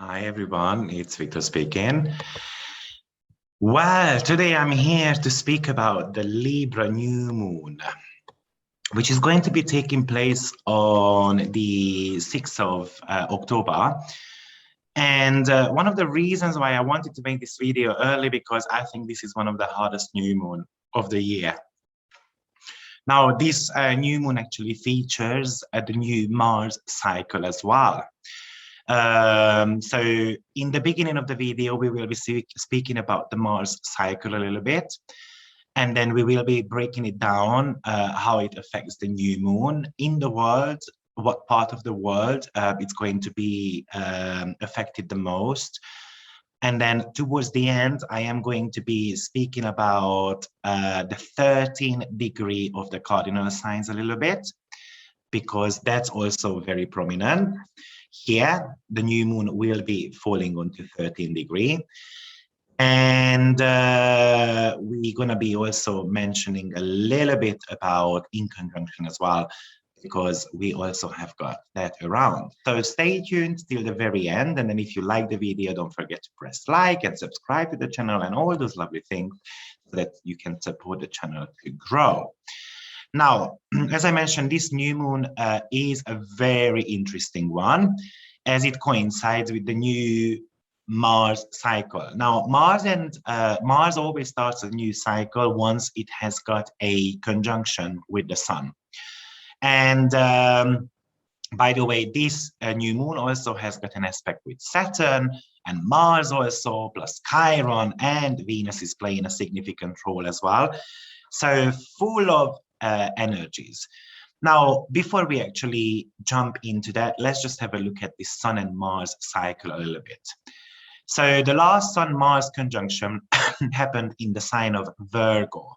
Hi everyone, it's Victor speaking. Well, today I'm here to speak about the Libra New Moon, which is going to be taking place on the 6th of October. And one of the reasons why I wanted to make this video early, because I think this is one of the hardest new moon of the year. Now, this new moon actually features the new Mars cycle as well. So in the beginning of the video, we will be speaking about the Mars cycle a little bit, and then we will be breaking it down, how it affects the new moon in the world, what part of the world it's going to be affected the most. And then towards the end, I am going to be speaking about the 13th degree of the cardinal signs a little bit, because that's also very prominent. Here, the new moon will be falling onto 13 degree. And we're going to be also mentioning a little bit about in conjunction as well, because we also have got that around. So stay tuned till the very end. And then if you like the video, don't forget to press like and subscribe to the channel and all those lovely things so that you can support the channel to grow. Now, as I mentioned, this new moon is a very interesting one, as it coincides with the new Mars cycle. Now, Mars always starts a new cycle once it has got a conjunction with the sun. And by the way, this new moon also has got an aspect with Saturn and Mars also, plus Chiron, and Venus is playing a significant role as well. So full of energies. Now, before we actually jump into that, let's just have a look at the Sun and Mars cycle a little bit. So the last Sun-Mars conjunction happened in the sign of Virgo.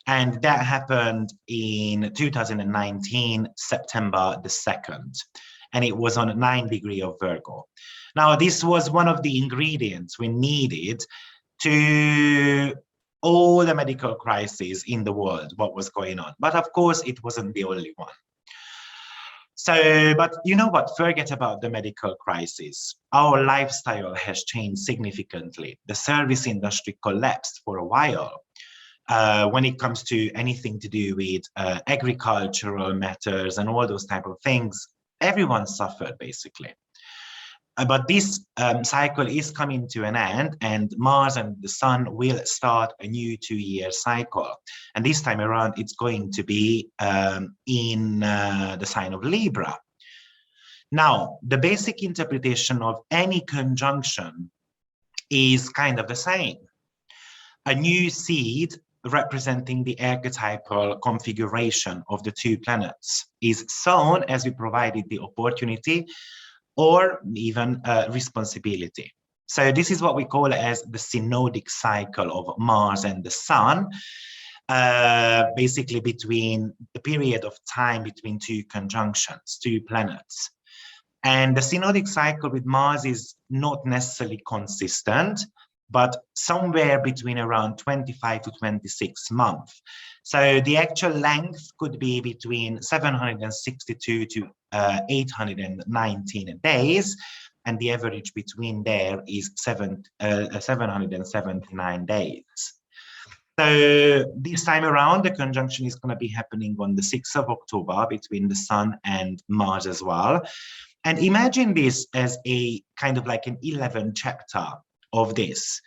And that happened in 2019, September the 2nd. And it was on 9 degree of Virgo. Now, this was one of the ingredients we needed to all the medical crises in the world, what was going on. But of course, it wasn't the only one. So, but you know what, forget about the medical crisis. Our lifestyle has changed significantly. The service industry collapsed for a while. When it comes to anything to do with agricultural matters and all those type of things, everyone suffered basically. But this cycle is coming to an end, and Mars and the Sun will start a new 2-year cycle. And this time around, it's going to be in the sign of Libra. Now, the basic interpretation of any conjunction is kind of the same. A new seed representing the archetypal configuration of the two planets is sown as we provided the opportunity or even responsibility. So this is what we call as the synodic cycle of Mars and the Sun, basically between the period of time between two conjunctions, two planets. And the synodic cycle with Mars is not necessarily consistent, but somewhere between around 25 to 26 months. So the actual length could be between 762 to 819 days, and the average between there is 779 days. So this time around, the conjunction is going to be happening on the 6th of October between the Sun and Mars as well. And imagine this as a kind of like an 11th chapter of this.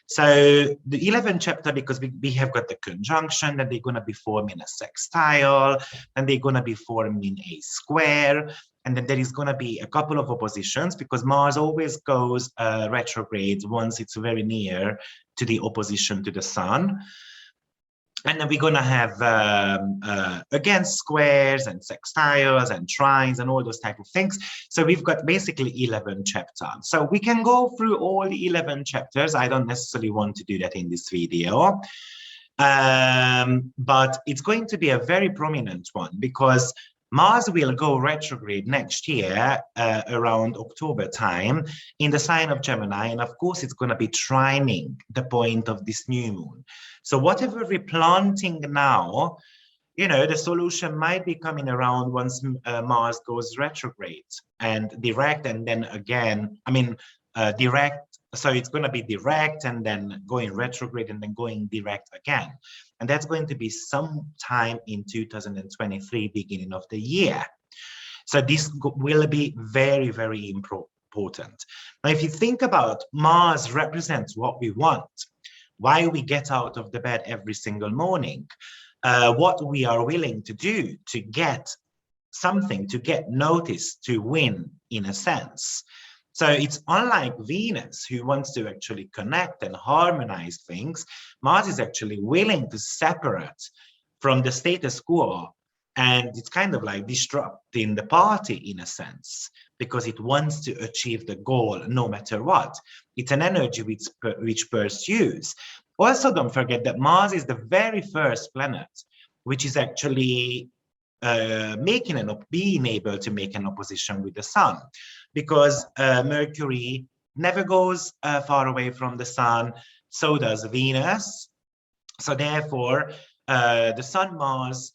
So the 11th chapter, because we have got the conjunction, that they're going to be forming a sextile, and they're going to be forming a square, and then there is going to be a couple of oppositions, because Mars always goes retrograde once it's very near to the opposition to the Sun. And then we're going to have, again, squares and sextiles and trines and all those type of things. So we've got basically 11 chapters. So we can go through all the 11 chapters. I don't necessarily want to do that in this video. But it's going to be a very prominent one, because Mars will go retrograde next year around October time in the sign of Gemini, and of course it's going to be trining the point of this new moon. So whatever we're planting now, you know, the solution might be coming around once Mars goes retrograde and direct, and then again, I mean, direct. So it's going to be direct and then going retrograde and then going direct again. And that's going to be sometime in 2023, beginning of the year. So this will be very, very important. Now, if you think about Mars represents what we want, why we get out of the bed every single morning, what we are willing to do to get something, to get noticed, to win, in a sense. So it's unlike Venus, who wants to actually connect and harmonize things. Mars is actually willing to separate from the status quo, and it's kind of like disrupting the party in a sense, because it wants to achieve the goal no matter what. It's an energy which pursues. Also, don't forget that Mars is the very first planet which is actually being able to make an opposition with the sun, because Mercury never goes far away from the sun, so does Venus. So therefore, the Sun-Mars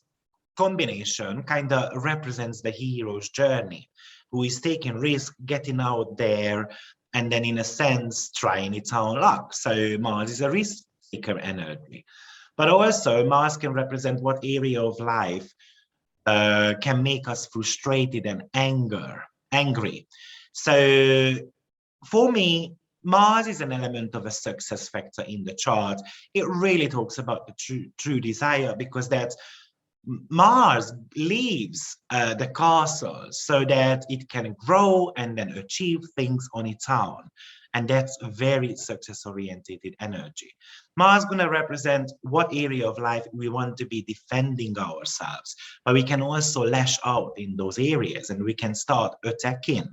combination kind of represents the hero's journey, who is taking risk, getting out there, and then in a sense trying its own luck. So Mars is a risk taker energy. But also Mars can represent what area of life can make us frustrated and angry. So for me, Mars is an element of a success factor in the chart. It really talks about the true desire, because that Mars leaves the castle so that it can grow and then achieve things on its own. And that's a very success-oriented energy. Mars is going to represent what area of life we want to be defending ourselves, but we can also lash out in those areas and we can start attacking.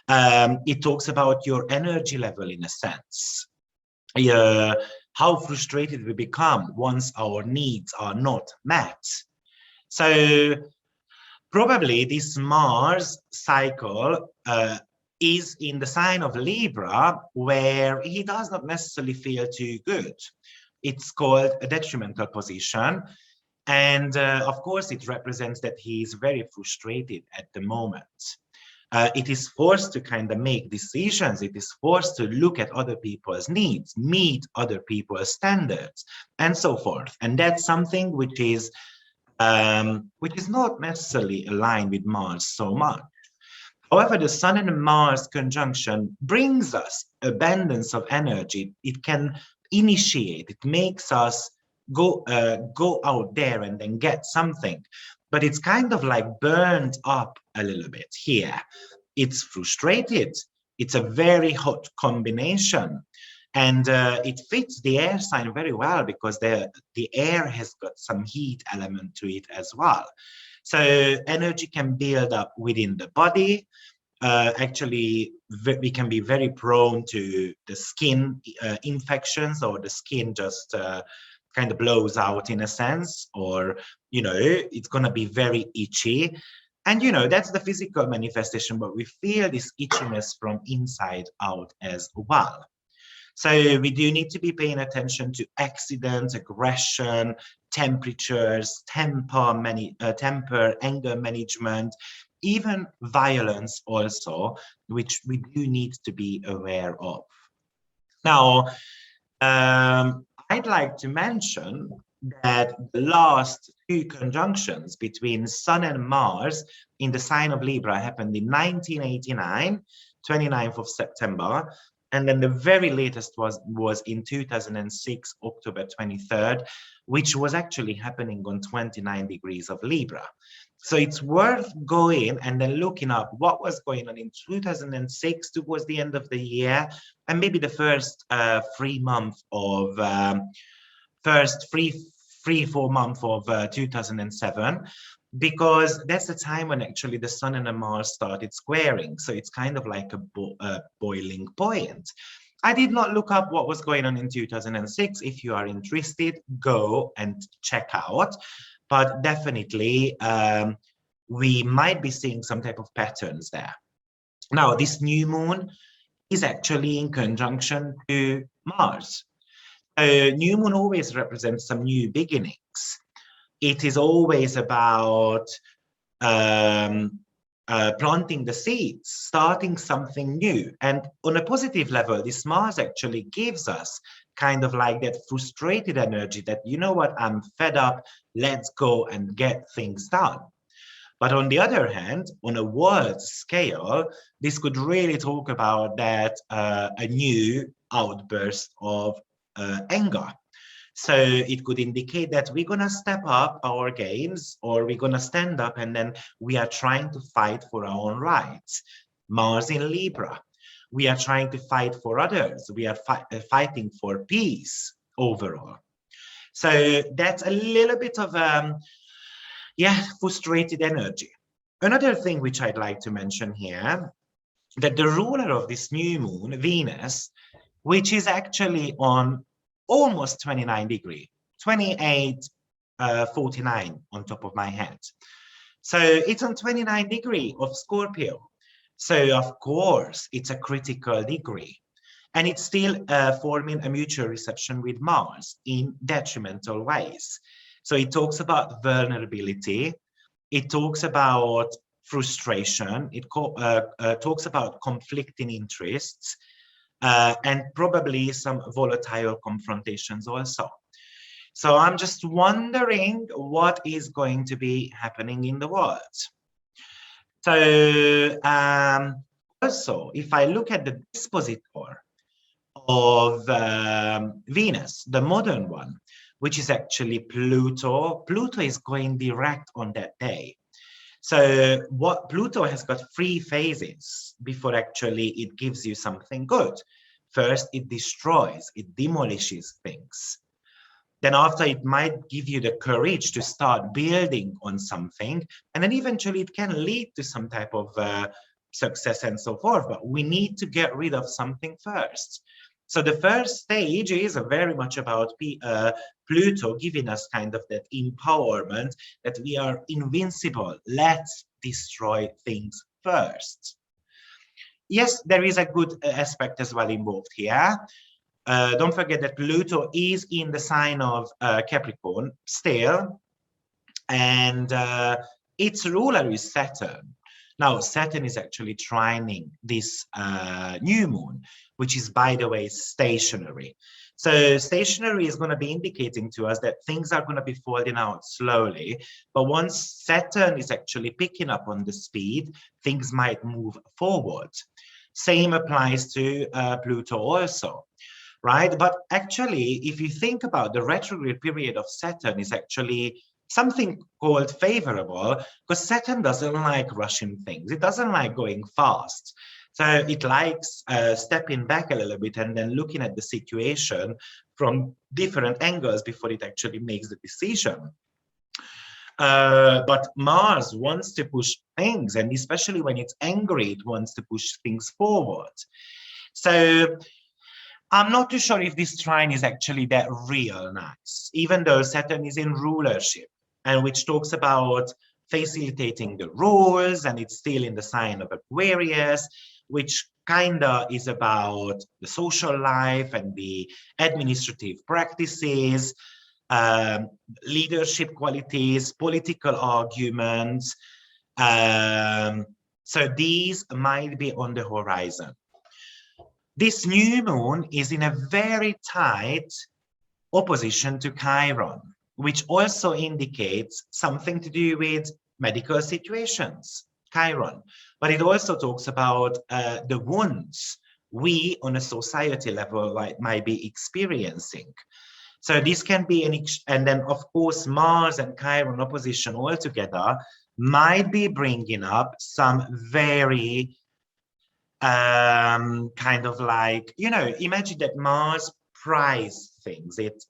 It talks about your energy level in a sense. How frustrated we become once our needs are not met. So probably this Mars cycle is in the sign of Libra, where he does not necessarily feel too good. It's called a detrimental position. And of course, it represents that he is very frustrated at the moment. It is forced to kind of make decisions. It is forced to look at other people's needs, meet other people's standards, and so forth. And that's something which is not necessarily aligned with Mars so much. However, the Sun and Mars conjunction brings us abundance of energy. It can initiate, it makes us go out there and then get something. But it's kind of like burned up a little bit here. It's frustrated. It's a very hot combination. And it fits the air sign very well, because the air has got some heat element to it as well. So energy can build up within the body. Actually, we can be very prone to the skin infections, or the skin just kind of blows out in a sense, or, it's going to be very itchy. And, that's the physical manifestation, but we feel this itchiness from inside out as well. So we do need to be paying attention to accidents, aggression, temperatures, temper, anger management, even violence also, which we do need to be aware of. Now, I'd like to mention that the last two conjunctions between Sun and Mars in the sign of Libra happened in 1989, 29th of September. And then the very latest was in 2006, October 23rd, which was actually happening on 29 degrees of Libra. So it's worth going and then looking up what was going on in 2006 towards the end of the year, and maybe the first 3 months of, 4 months of 2007. Because that's the time when actually the Sun and the Mars started squaring. So it's kind of like a boiling point. I did not look up what was going on in 2006. If you are interested, go and check out. But definitely, we might be seeing some type of patterns there. Now, this new moon is actually in conjunction to Mars. New moon always represents some new beginnings. It is always about planting the seeds, starting something new. And on a positive level, this Mars actually gives us kind of like that frustrated energy that, you know what, I'm fed up, let's go and get things done. But on the other hand, on a world scale, this could really talk about that a new outburst of anger. So it could indicate that we're going to step up our games, or we're going to stand up and then we are trying to fight for our own rights. Mars in Libra. We are trying to fight for others. We are fighting for peace overall. So that's a little bit of frustrated energy. Another thing which I'd like to mention here, that the ruler of this new moon, Venus, which is actually on almost 29 degree, 28.49 on top of my head. So it's on 29 degree of Scorpio. So of course, it's a critical degree. And it's still forming a mutual reception with Mars in detrimental ways. So it talks about vulnerability. It talks about frustration. It talks about conflicting interests. And probably some volatile confrontations also. So I'm just wondering what is going to be happening in the world. So also, if I look at the dispositor of Venus, the modern one, which is actually Pluto, Pluto is going direct on that day. So what Pluto has got 3 phases before actually it gives you something good. First, it destroys, it demolishes things. Then after, it might give you the courage to start building on something. And then eventually it can lead to some type of success and so forth. But we need to get rid of something first. So the first stage is very much about Pluto giving us kind of that empowerment that we are invincible. Let's destroy things first. Yes, there is a good aspect as well involved here. Don't forget that Pluto is in the sign of Capricorn still, and its ruler is Saturn. Now, Saturn is actually trining this new moon, which is, by the way, stationary. So stationary is going to be indicating to us that things are going to be folding out slowly. But once Saturn is actually picking up on the speed, things might move forward. Same applies to Pluto also, right? But actually, if you think about the retrograde period of Saturn is actually something called favorable, because Saturn doesn't like rushing things. It doesn't like going fast. So it likes stepping back a little bit and then looking at the situation from different angles before it actually makes the decision. But Mars wants to push things, and especially when it's angry, it wants to push things forward. So I'm not too sure if this trine is actually that real nice, even though Saturn is in rulership, and which talks about facilitating the rules, and it's still in the sign of Aquarius, which kinda is about the social life and the administrative practices, leadership qualities, political arguments. So these might be on the horizon. This new moon is in a very tight opposition to Chiron, which also indicates something to do with medical situations, Chiron. But it also talks about the wounds we on a society level might be experiencing. So this can be and then of course Mars and Chiron opposition altogether might be bringing up some very kind of like, you know, imagine that Mars pries things. It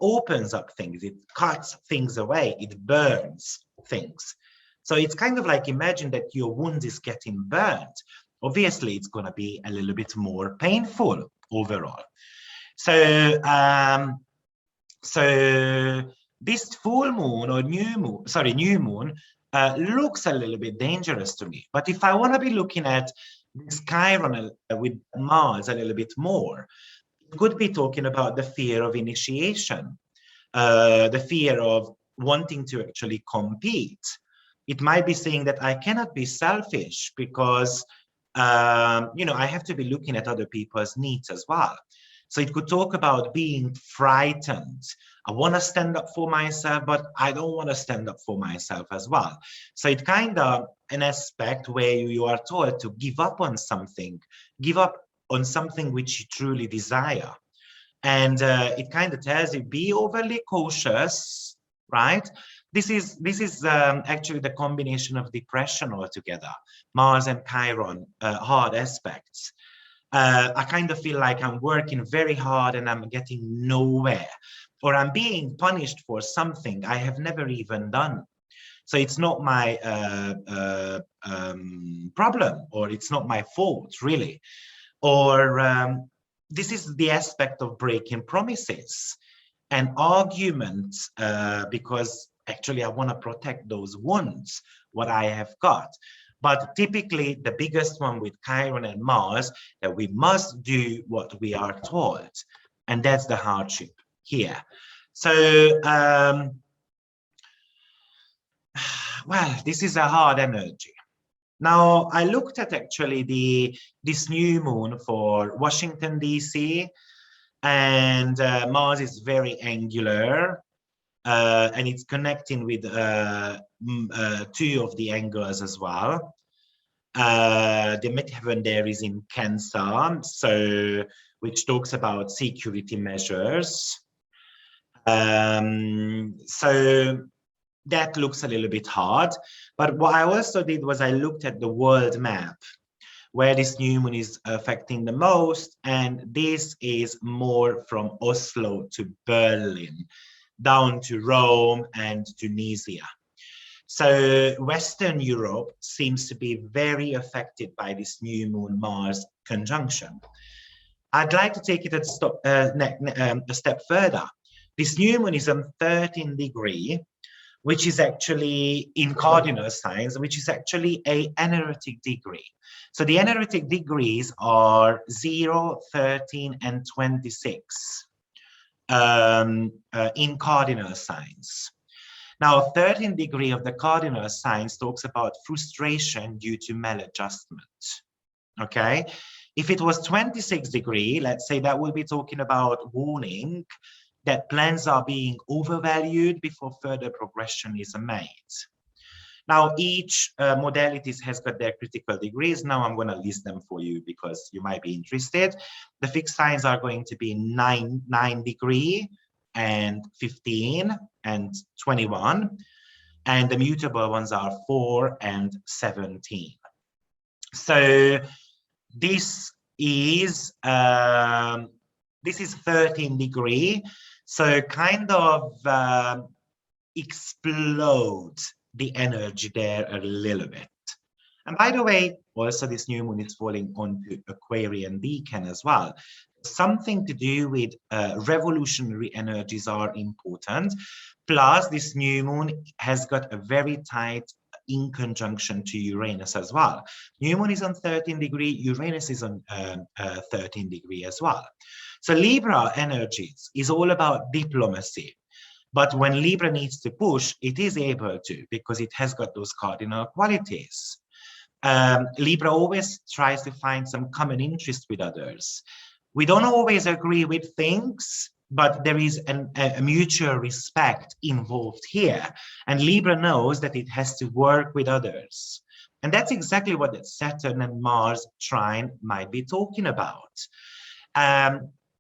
opens up things, it cuts things away, it burns things. So it's kind of like, imagine that your wound is getting burnt. Obviously, it's going to be a little bit more painful overall. So, this full moon or new moon looks a little bit dangerous to me. But if I want to be looking at this Chiron with Mars a little bit more, it could be talking about the fear of initiation, the fear of wanting to actually compete, It might be saying that I cannot be selfish because, you know, I have to be looking at other people's needs as well. So it could talk about being frightened. I want to stand up for myself, but I don't want to stand up for myself as well. So it's kind of an aspect where you are told to give up on something, give up on something which you truly desire. And it kind of tells you, be overly cautious, right? This is actually the combination of depression altogether. Mars and Chiron, hard aspects. I kind of feel like I'm working very hard and I'm getting nowhere, or I'm being punished for something I have never even done. So it's not my problem, or it's not my fault, really. Or this is the aspect of breaking promises and arguments, because actually I want to protect those wounds, what I have got. But typically the biggest one with Chiron and Mars, that we must do what we are told. And that's the hardship here. So, well, this is a hard energy. Now, I looked at actually this new moon for Washington, D.C., and Mars is very angular, and it's connecting with two of the angles as well. The midheaven there is in Cancer, so which talks about security measures. So that looks a little bit hard. But what I also did was I looked at the world map where this new moon is affecting the most, and this is more from Oslo to Berlin, down to Rome and Tunisia. So Western Europe seems to be very affected by this new moon Mars conjunction. I'd like to take it a step further. This new moon is on 13 degree, which is actually in cardinal signs, which is actually a energetic degree. So the energetic degrees are 0, 13, and 26 in cardinal signs. Now, 13 degree of the cardinal signs talks about frustration due to maladjustment, okay? If it was 26 degree, let's say, that will be talking about warning that plans are being overvalued before further progression is made. Now, each modalities has got their critical degrees. Now I'm going to list them for you because you might be interested. The fixed signs are going to be 9 degree, and 15, and 21. And the mutable ones are 4 and 17. So this is 13 degree. So kind of explode the energy there a little bit. And by the way, also this new moon is falling onto Aquarian Decan as well. Something to do with revolutionary energies are important. Plus, this new moon has got a very tight in conjunction to Uranus as well. New moon is on 13 degree, Uranus is on 13 degree as well. So Libra energies is all about diplomacy. But when Libra needs to push, it is able to, because it has got those cardinal qualities. Libra always tries to find some common interest with others. We don't always agree with things, but there is a mutual respect involved here. And Libra knows that it has to work with others. And that's exactly what that Saturn and Mars trine might be talking about.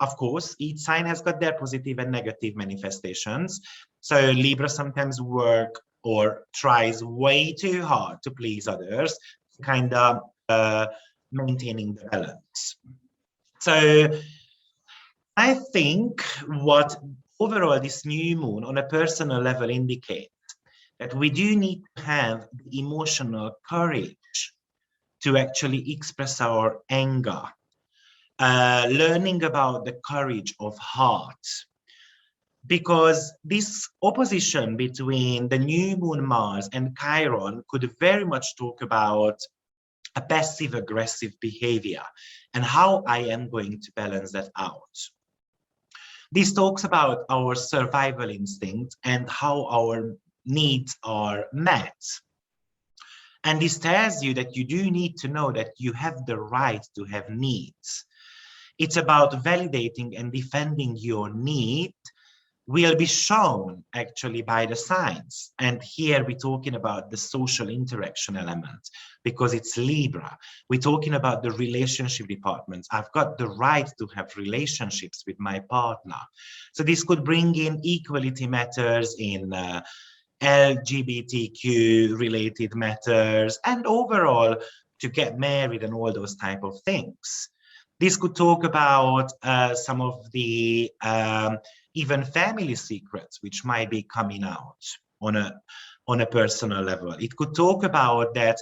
Of course, each sign has got their positive and negative manifestations. So Libra sometimes work or tries way too hard to please others, kind of maintaining the balance. So I think what overall this new moon on a personal level indicates that we do need to have the emotional courage to actually express our anger, learning about the courage of heart, because this opposition between the new moon Mars and Chiron could very much talk about a passive-aggressive behavior and how I am going to balance that out. This talks about our survival instinct and how our needs are met. And this tells you that you do need to know that you have the right to have needs. It's about validating and defending your need will be shown actually by the signs. And here we're talking about the social interaction element because it's Libra. We're talking about the relationship departments. I've got the right to have relationships with my partner. So this could bring in equality matters in LGBTQ related matters and overall to get married and all those type of things. This could talk about some of the even family secrets which might be coming out on a personal level. It could talk about that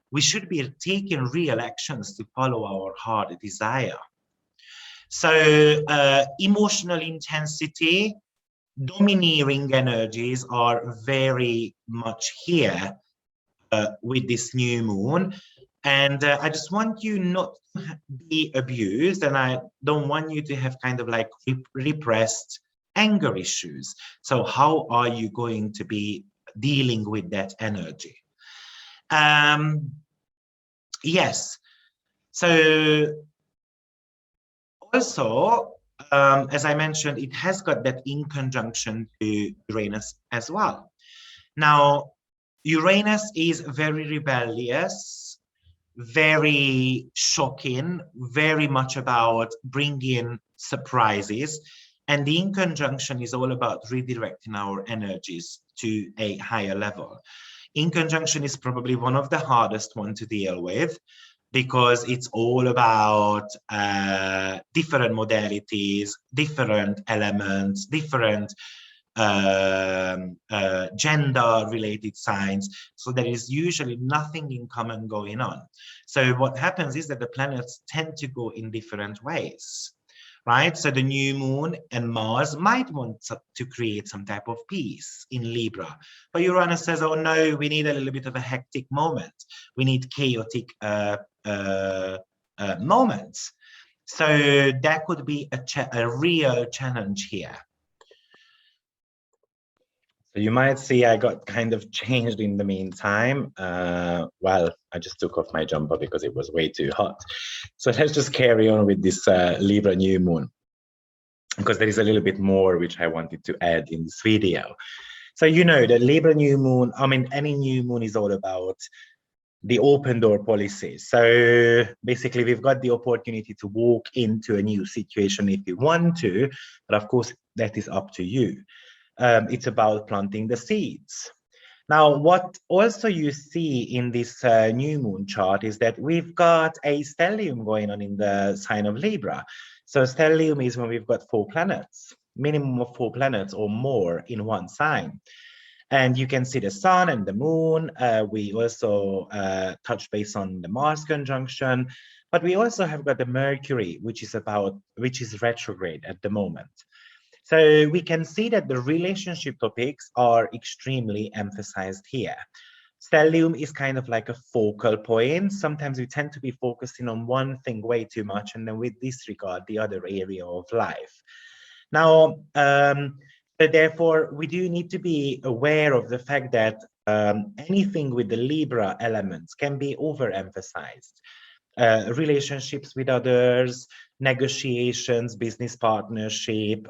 we should be taking real actions to follow our heart desire. So emotional intensity, domineering energies are very much here with this new moon. And I just want you not to be abused, and I don't want you to have kind of like repressed anger issues. So how are you going to be dealing with that energy? Yes. So also, as I mentioned, it has got that in conjunction to Uranus as well. Now, Uranus is very rebellious, very shocking, very much about bringing surprises. And the in conjunction is all about redirecting our energies to a higher level. In conjunction is probably one of the hardest ones to deal with because it's all about different modalities, different elements, different gender-related signs. So there is usually nothing in common going on. So what happens is that the planets tend to go in different ways, right? So the new moon and Mars might want to create some type of peace in Libra, but Uranus says, oh no, we need a little bit of a hectic moment. We need chaotic moments. So that could be a real challenge here. So you might see I got kind of changed in the meantime. Well, I just took off my jumper because it was way too hot. So let's just carry on with this Libra new moon, because there is a little bit more which I wanted to add in this video. So you know the Libra new moon, I mean, any new moon is all about the open door policy. So basically we've got the opportunity to walk into a new situation if you want to, but of course that is up to you. It's about planting the seeds. Now, what also you see in this new moon chart is that we've got a stellium going on in the sign of Libra. So stellium is when we've got 4 planets, minimum of 4 planets or more in one sign. And you can see the sun and the moon. We also touch base on the Mars conjunction, but we also have got the Mercury, which is retrograde at the moment. So we can see that the relationship topics are extremely emphasized here. Stellium is kind of like a focal point. Sometimes we tend to be focusing on one thing way too much, and then we disregard the other area of life. Now, therefore, we do need to be aware of the fact that anything with the Libra elements can be overemphasized. Relationships with others, negotiations, business partnership,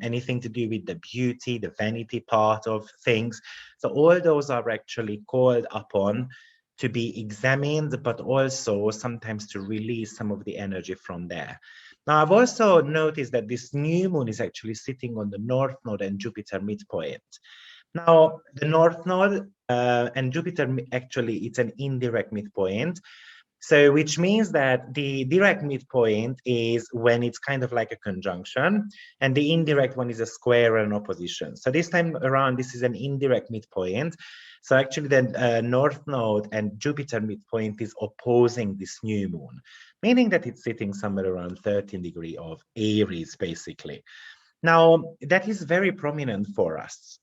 anything to do with the beauty, the vanity part of things. So all those are actually called upon to be examined, but also sometimes to release some of the energy from there. Now, I've also noticed that this new moon is actually sitting on the North Node and Jupiter midpoint. Now, the North Node and Jupiter, actually, it's an indirect midpoint. So which means that the direct midpoint is when it's kind of like a conjunction, and the indirect one is a square and an opposition. So this time around, this is an indirect midpoint. So actually the North Node and Jupiter midpoint is opposing this new moon, meaning that it's sitting somewhere around 13 degrees of Aries, basically. Now, that is very prominent for us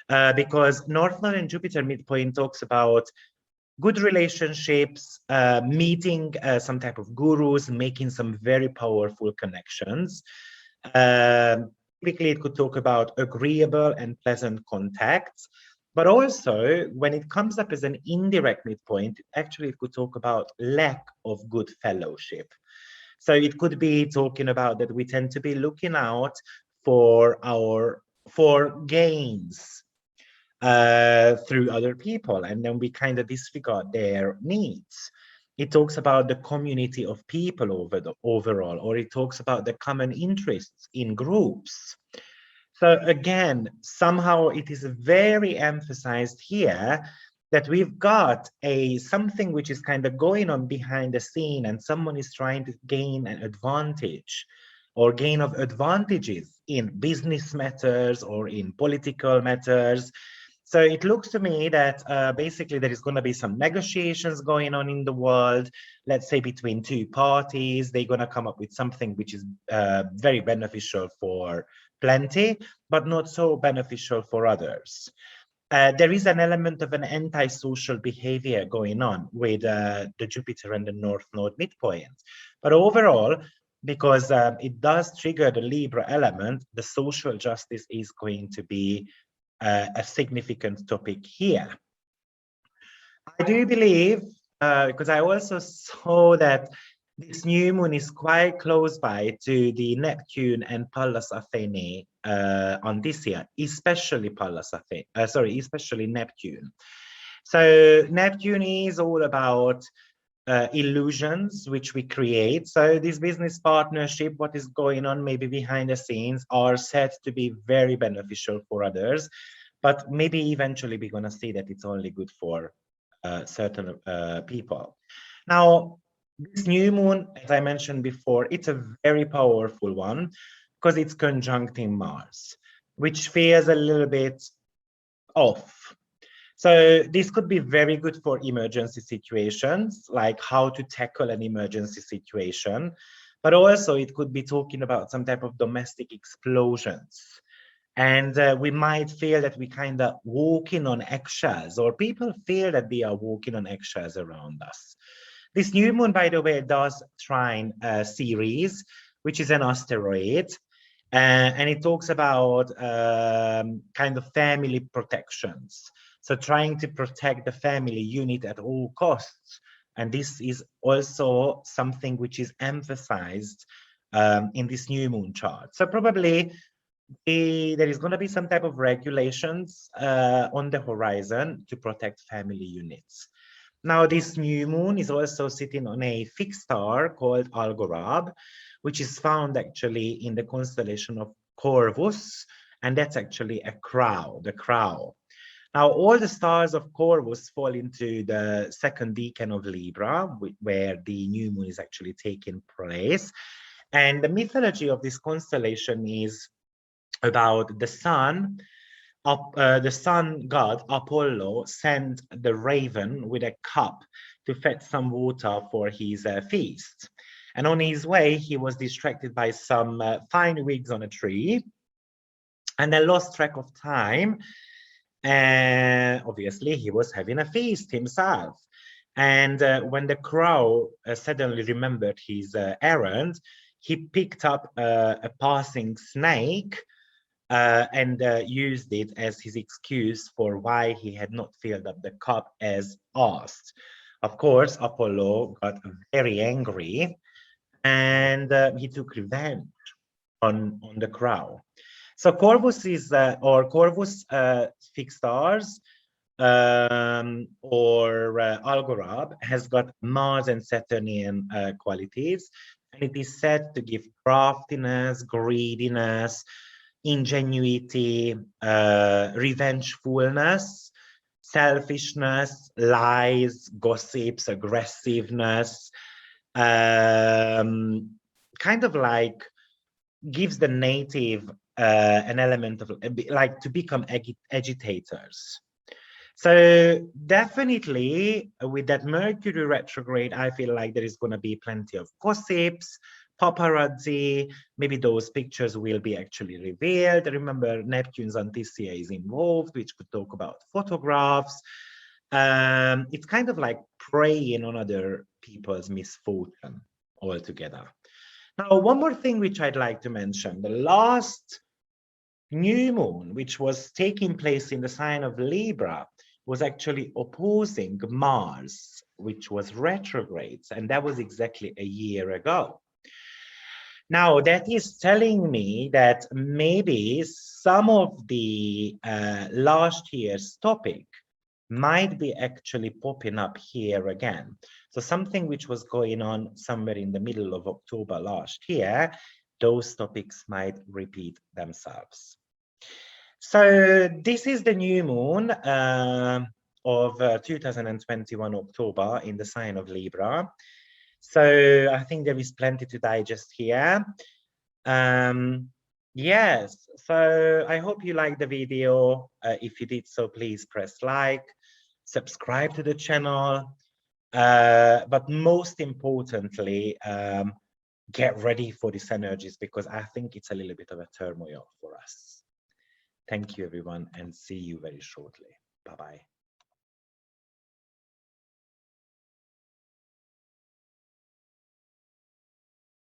because North Node and Jupiter midpoint talks about good relationships, meeting some type of gurus, making some very powerful connections. Typically, it could talk about agreeable and pleasant contacts. But also, when it comes up as an indirect midpoint, actually it could talk about lack of good fellowship. So it could be talking about that we tend to be looking out for gains through other people, and then we kind of disregard their needs. It talks about the community of people overall, or it talks about the common interests in groups. So again, somehow it is very emphasized here that we've got something which is kind of going on behind the scene, and someone is trying to gain an advantage or gain of advantages in business matters or in political matters. So it looks to me that basically there is going to be some negotiations going on in the world, let's say between two parties. They're going to come up with something which is very beneficial for plenty, but not so beneficial for others. There is an element of an antisocial behavior going on with the Jupiter and the North Node midpoint. But overall, because it does trigger the Libra element, the social justice is going to be a significant topic here. I do believe, because I also saw that this new moon is quite close by to the Neptune and Pallas Athene on this year, especially especially Neptune. So Neptune is all about illusions which we create. So this business partnership, what is going on maybe behind the scenes, are said to be very beneficial for others, but maybe eventually we're going to see that it's only good for certain people. Now, this new moon, as I mentioned before, it's a very powerful one because it's conjuncting Mars, which feels a little bit off. So this could be very good for emergency situations, like how to tackle an emergency situation, but also it could be talking about some type of domestic explosions. And we might feel that we kind of walking on eggshells, or people feel that they are walking on eggshells around us. This new moon, by the way, does trine Ceres, which is an asteroid, and it talks about kind of family protections. So trying to protect the family unit at all costs. And this is also something which is emphasized in this new moon chart. So probably there is going to be some type of regulations on the horizon to protect family units. Now, this new moon is also sitting on a fixed star called Algorab, which is found actually in the constellation of Corvus, and that's actually a crow, the crow. Now, all the stars of Corvus fall into the second decan of Libra, where the new moon is actually taking place. And the mythology of this constellation is about the sun god Apollo sent the raven with a cup to fetch some water for his feast. And on his way, he was distracted by some fine twigs on a tree, and then lost track of time. And obviously, he was having a feast himself. And when the crow suddenly remembered his errand, he picked up a passing snake and used it as his excuse for why he had not filled up the cup as asked. Of course, Apollo got very angry, and he took revenge on the crow. So Corvus is, or Corvus fixed stars, or Algorab, has got Mars and Saturnian qualities, and it is said to give craftiness, greediness, ingenuity, revengefulness, selfishness, lies, gossips, aggressiveness, kind of like gives the native an element of like to become agitators. So definitely with that Mercury retrograde, I feel like there is going to be plenty of gossips, paparazzi, maybe those pictures will be actually revealed. Remember, Neptune's Antisea is involved, which could talk about photographs. It's kind of like preying on other people's misfortune altogether. Now, one more thing which I'd like to mention, the last new moon, which was taking place in the sign of Libra, was actually opposing Mars, which was retrograde, and that was exactly a year ago. Now, that is telling me that maybe some of the last year's topic might be actually popping up here again. So something which was going on somewhere in the middle of October last year, those topics might repeat themselves. So this is the new moon of 2021 October in the sign of Libra. So I think there is plenty to digest here. Yes, so I hope you liked the video. If you did so, please press like, subscribe to the channel, but most importantly, get ready for these energies, because I think it's a little bit of a turmoil for us. Thank you, everyone, and see you very shortly. Bye-bye.